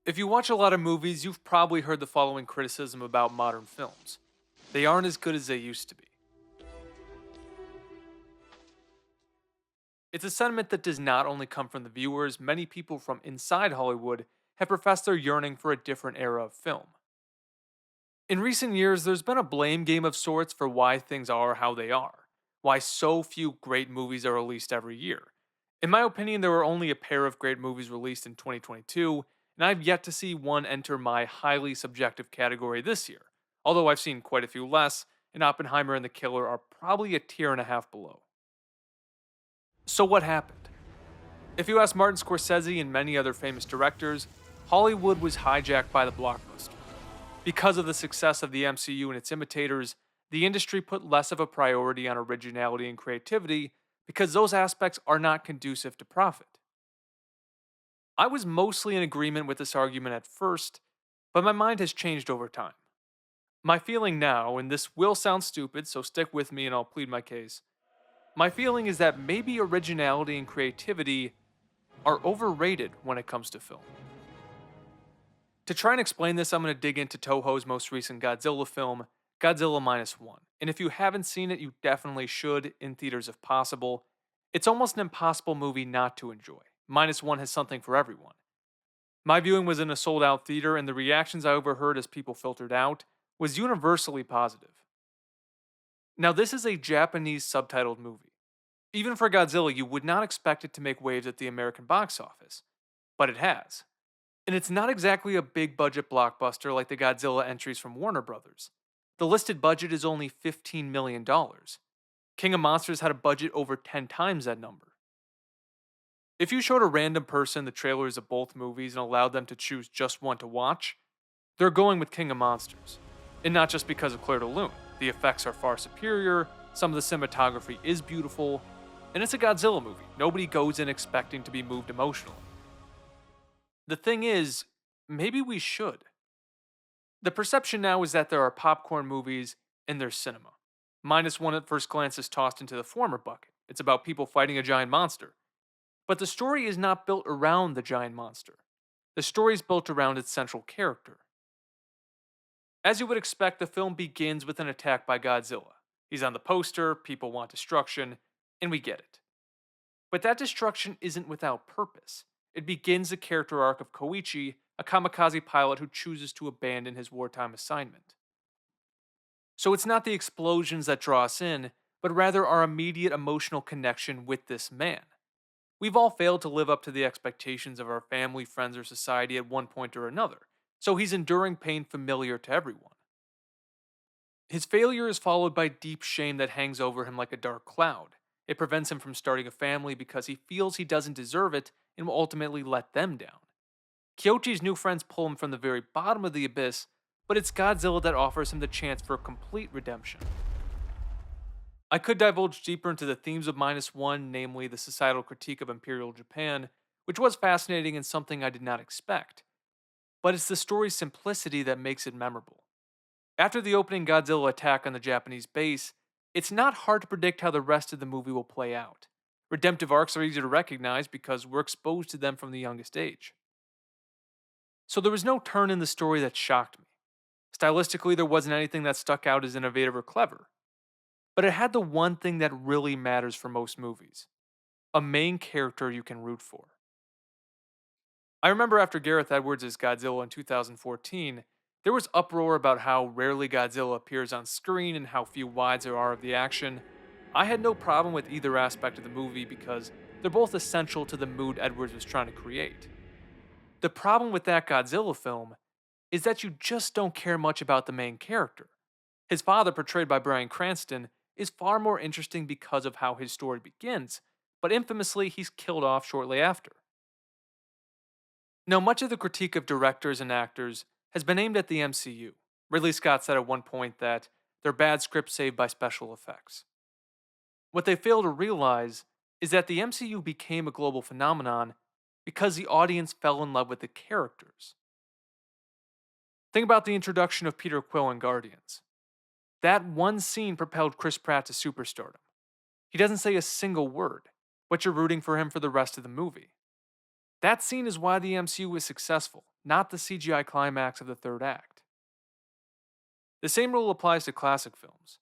If you watch a lot of movies, you've probably heard the following criticism about modern films: they aren't as good as they used to be. It's a sentiment that does not only come from the viewers, many people from inside Hollywood have professed their yearning for a different era of film. In recent years, there's been a blame game of sorts for why things are how they are, why so few great movies are released every year. In my opinion, there were only a pair of great movies released in 2022, and I've yet to see one enter my highly subjective category this year, although I've seen quite a few less, and Oppenheimer and The Killer are probably a tier and a half below. So, what happened? If you ask Martin Scorsese and many other famous directors, Hollywood was hijacked by the blockbuster. Because of the success of the MCU and its imitators, the industry put less of a priority on originality and creativity because those aspects are not conducive to profit. I was mostly in agreement with this argument at first, but my mind has changed over time. My feeling now, and this will sound stupid, so stick with me and I'll plead my case. My feeling is that maybe originality and creativity are overrated when it comes to film. To try and explain this, I'm going to dig into Toho's most recent Godzilla film, Godzilla Minus One. And if you haven't seen it, you definitely should, in theaters if possible. It's almost an impossible movie not to enjoy. Minus One has something for everyone. My viewing was in a sold out theater, and the reactions I overheard as people filtered out was universally positive. Now, this is a Japanese subtitled movie. Even for Godzilla, you would not expect it to make waves at the American box office, but it has. And it's not exactly a big budget blockbuster like the Godzilla entries from Warner Brothers. The listed budget is only $15 million. King of Monsters had a budget over 10 times that number. If you showed a random person the trailers of both movies and allowed them to choose just one to watch, they're going with King of Monsters. And not just because of Claire de Lune. The effects are far superior, some of the cinematography is beautiful, and it's a Godzilla movie. Nobody goes in expecting to be moved emotionally. The thing is, maybe we should. The perception now is that there are popcorn movies and there's cinema. Minus One at first glance is tossed into the former bucket. It's about people fighting a giant monster. But the story is not built around the giant monster. The story is built around its central character. As you would expect, the film begins with an attack by Godzilla. He's on the poster, people want destruction, and we get it. But that destruction isn't without purpose. It begins the character arc of Koichi, a kamikaze pilot who chooses to abandon his wartime assignment. So it's not the explosions that draw us in, but rather our immediate emotional connection with this man. We've all failed to live up to the expectations of our family, friends, or society at one point or another, so he's enduring pain familiar to everyone. His failure is followed by deep shame that hangs over him like a dark cloud. It prevents him from starting a family because he feels he doesn't deserve it and will ultimately let them down. Kyochi's new friends pull him from the very bottom of the abyss, but it's Godzilla that offers him the chance for a complete redemption. I could divulge deeper into the themes of Minus One, namely the societal critique of Imperial Japan, which was fascinating and something I did not expect. But it's the story's simplicity that makes it memorable. After the opening Godzilla attack on the Japanese base, it's not hard to predict how the rest of the movie will play out. Redemptive arcs are easy to recognize because we're exposed to them from the youngest age. So there was no turn in the story that shocked me. Stylistically, there wasn't anything that stuck out as innovative or clever. But it had the one thing that really matters for most movies: a main character you can root for. I remember after Gareth Edwards' Godzilla in 2014, there was uproar about how rarely Godzilla appears on screen and how few wides there are of the action. I had no problem with either aspect of the movie because they're both essential to the mood Edwards was trying to create. The problem with that Godzilla film is that you just don't care much about the main character. His father, portrayed by Bryan Cranston, is far more interesting because of how his story begins, but infamously, he's killed off shortly after. Now, much of the critique of directors and actors has been aimed at the MCU. Ridley Scott said at one point that they're bad scripts saved by special effects. What they fail to realize is that the MCU became a global phenomenon because the audience fell in love with the characters. Think about the introduction of Peter Quill in Guardians. That one scene propelled Chris Pratt to superstardom. He doesn't say a single word, but you're rooting for him for the rest of the movie. That scene is why the MCU is successful. not the CGI climax of the third act. The same rule applies to classic films.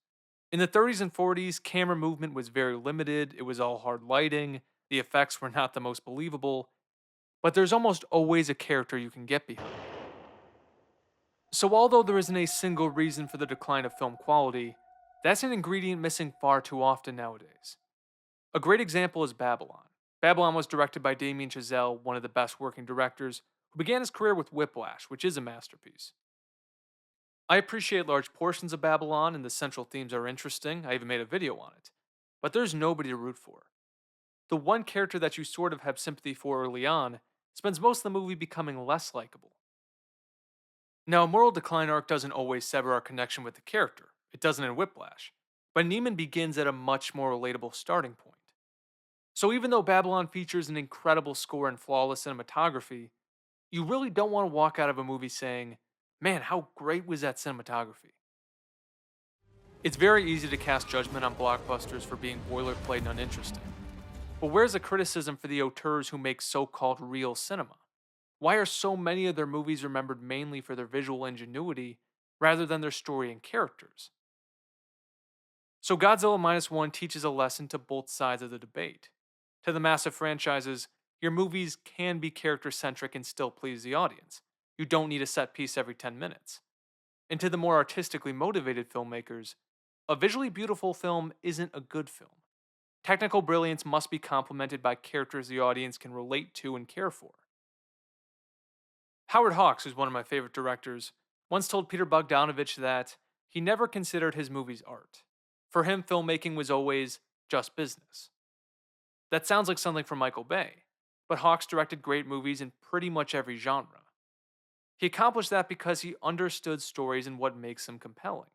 In the 30s and 40s, camera movement was very limited, it was all hard lighting, the effects were not the most believable, but there's almost always a character you can get behind. So, although there isn't a single reason for the decline of film quality, that's an ingredient missing far too often nowadays. A great example is Babylon. Babylon was directed by Damien Chazelle, one of the best working directors, who began his career with Whiplash, which is a masterpiece. I appreciate large portions of Babylon and the central themes are interesting, I even made a video on it. But there's nobody to root for. The one character that you sort of have sympathy for early on spends most of the movie becoming less likable. Now, a moral decline arc doesn't always sever our connection with the character, it doesn't in Whiplash, but Neiman begins at a much more relatable starting point. So, even though Babylon features an incredible score and flawless cinematography, you really don't want to walk out of a movie saying, man, how great was that cinematography? It's very easy to cast judgment on blockbusters for being boilerplate and uninteresting. But where's the criticism for the auteurs who make so called real cinema? Why are so many of their movies remembered mainly for their visual ingenuity rather than their story and characters? So Godzilla Minus One teaches a lesson to both sides of the debate. To the massive franchises, your movies can be character centric and still please the audience. You don't need a set piece every 10 minutes. And to the more artistically motivated filmmakers, a visually beautiful film isn't a good film. Technical brilliance must be complemented by characters the audience can relate to and care for. Howard Hawks, who's one of my favorite directors, once told Peter Bogdanovich that he never considered his movies art. For him, filmmaking was always just business. That sounds like something from Michael Bay, but Hawks directed great movies in pretty much every genre. He accomplished that because he understood stories and what makes them compelling.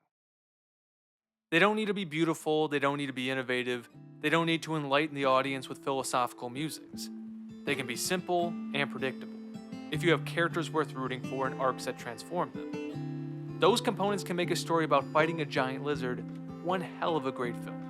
They don't need to be beautiful, they don't need to be innovative, they don't need to enlighten the audience with philosophical musings. They can be simple and predictable, if you have characters worth rooting for and arcs that transform them. Those components can make a story about fighting a giant lizard one hell of a great film.